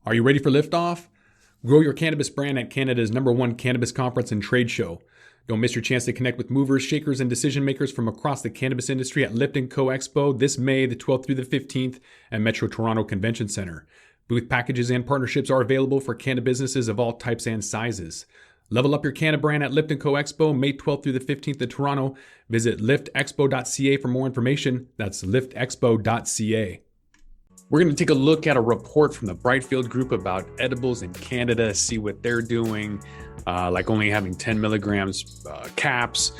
Are you ready for liftoff? Grow your cannabis brand at Canada's #1 cannabis conference and trade show. Don't miss your chance to connect with movers, shakers, and decision makers from across the cannabis industry at Lift & Co Expo this May the 12th through the 15th at Metro Toronto Convention Center. Booth packages and partnerships are available for cannabis businesses of all types and sizes. Level up your cannabis brand at Lift & Co Expo May 12th through the 15th in Toronto. Visit liftexpo.ca for more information. That's liftexpo.ca. We're going to take a look at a report from the Brightfield Group about edibles in Canada, see what they're doing, like only having 10 milligrams caps.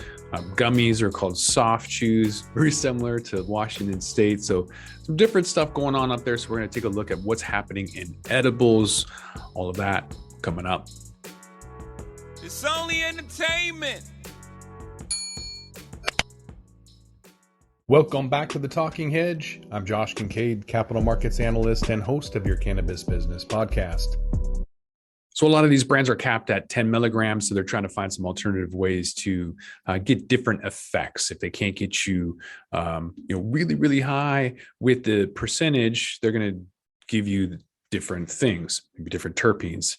Gummies are called soft chews, very similar to Washington State. So some different stuff going on up there. So we're going to take a look at what's happening in edibles, all of that coming up. It's only entertainment. Welcome back to The Talking Hedge. I'm Josh Kincaid, capital markets analyst and host of your Cannabis Business Podcast. So a lot of these brands are capped at 10 milligrams, so they're trying to find some alternative ways to get different effects. If they can't get you, really, really high with the percentage, they're going to give you different things, maybe different terpenes.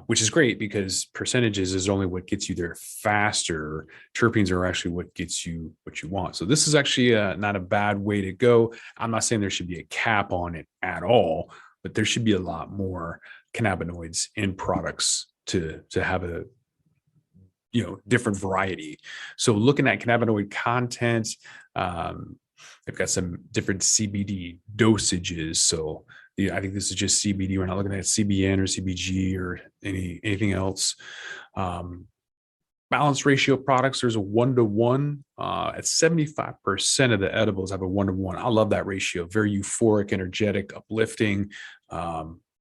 Which is great because percentages is only what gets you there faster. Terpenes are actually what gets you what you want. So this is actually not a bad way to go. I'm not saying there should be a cap on it at all, but there should be a lot more cannabinoids in products to have a different variety. So looking at cannabinoid content, they've got some different CBD dosages. So I think this is just CBD. We're not looking at CBN or CBG or anything else. Balance ratio products, there's a 1-to-1. At 75% of the edibles have a 1-to-1. I love that ratio. Very euphoric, energetic, uplifting.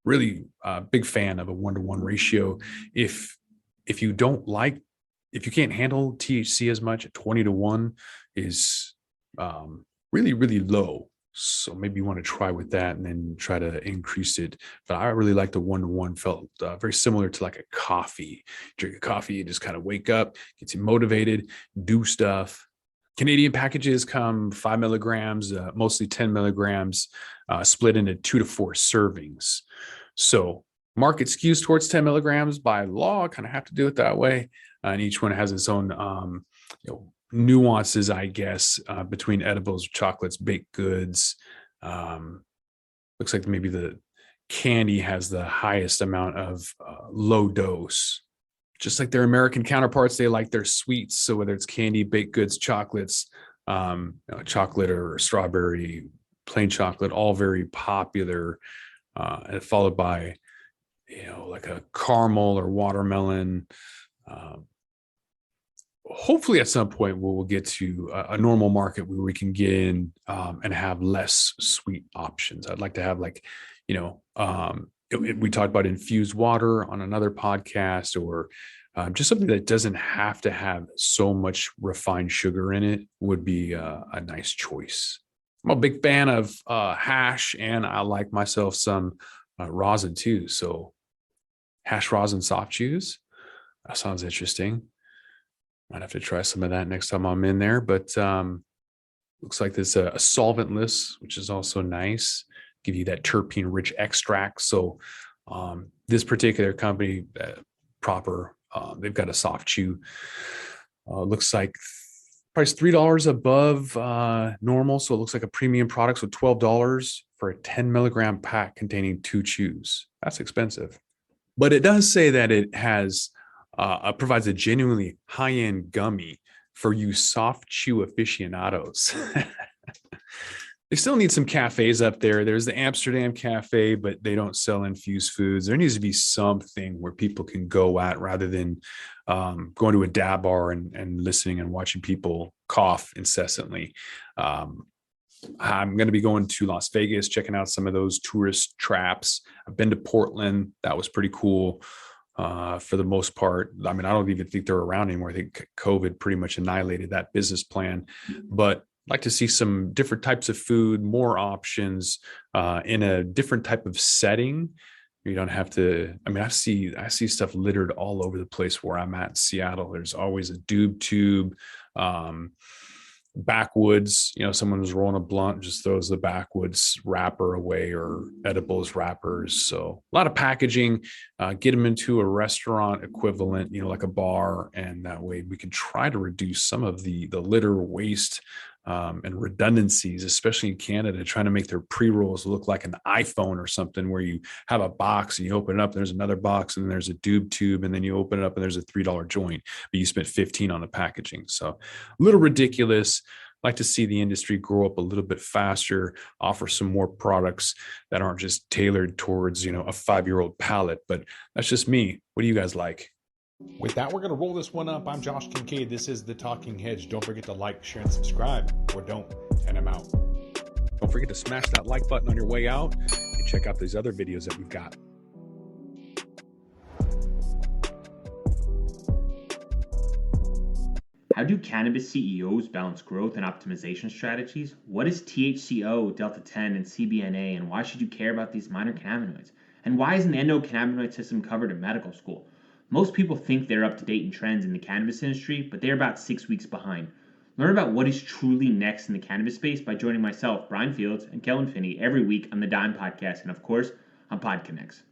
Really big fan of a 1-to-1 ratio. If you can't handle THC as much, 20-to-1 is really, really low. So maybe you want to try with that and then try to increase it. But I really like the 1-to-1. Felt very similar to like a coffee. Drink a coffee, you just kind of wake up, gets you motivated, do stuff. Canadian packages come 5 milligrams, mostly 10 milligrams, split into 2 to 4 servings. So market skews towards 10 milligrams by law, kind of have to do it that way. And each one has its own, nuances, I guess, between edibles, chocolates, baked goods. Looks like maybe the candy has the highest amount of low dose. Just like their American counterparts, they like their sweets. So whether it's candy, baked goods, chocolates, chocolate or strawberry, plain chocolate, all very popular, and followed by, like a caramel or watermelon. Hopefully at some point we'll get to a normal market where we can get in and have less sweet options. I'd like to have we talked about infused water on another podcast, or just something that doesn't have to have so much refined sugar in it would be a nice choice. I'm a big fan of hash, and I like myself some rosin too. So hash rosin soft chews, that sounds interesting. Might have to try some of that next time I'm in there, but looks like there's a solventless, which is also nice. Give you that terpene-rich extract. So this particular company, they've got a soft chew. Looks like price $3 above normal, so it looks like a premium product. So $12 for a 10 milligram pack containing 2 chews. That's expensive, but it does say that it has. Provides a genuinely high-end gummy for you soft chew aficionados. They still need some cafes up there. There's the Amsterdam Cafe, but they don't sell infused foods. There needs to be something where people can go at rather than going to a dab bar and listening and watching people cough incessantly. I'm going to be going to Las Vegas, checking out some of those tourist traps. I've been to Portland. That was pretty cool. For the most part. I mean, I don't even think they're around anymore. I think COVID pretty much annihilated that business plan, but I'd like to see some different types of food, more options in a different type of setting. You don't have to, I see stuff littered all over the place where I'm at in Seattle. There's always a doob tube. backwoods, someone was rolling a blunt, just throws the backwoods wrapper away, or edibles wrappers. So a lot of packaging, get them into a restaurant equivalent, like a bar. And that way we can try to reduce some of the litter waste, and redundancies, especially in Canada, trying to make their pre-rolls look like an iPhone or something, where you have a box and you open it up, and there's another box, and then there's a tube, and then you open it up and there's a $3 joint, but you spent 15 on the packaging. So a little ridiculous. Like to see the industry grow up a little bit faster, offer some more products that aren't just tailored towards, a 5-year-old palate. But that's just me. What do you guys like? With that, we're going to roll this one up. I'm Josh Kincaid. This is The Talking Hedge. Don't forget to like, share, and subscribe, or don't, and I'm out. Don't forget to smash that like button on your way out and check out these other videos that we've got. How do cannabis CEOs balance growth and optimization strategies? What is THCO, Delta 10, and CBNA, and why should you care about these minor cannabinoids? And why isn't the endocannabinoid system covered in medical school? Most people think they're up to date in trends in the cannabis industry, but they're about 6 weeks behind. Learn about what is truly next in the cannabis space by joining myself, Brian Fields, and Kellen Finney every week on the Dime Podcast, and of course, on PodConnects.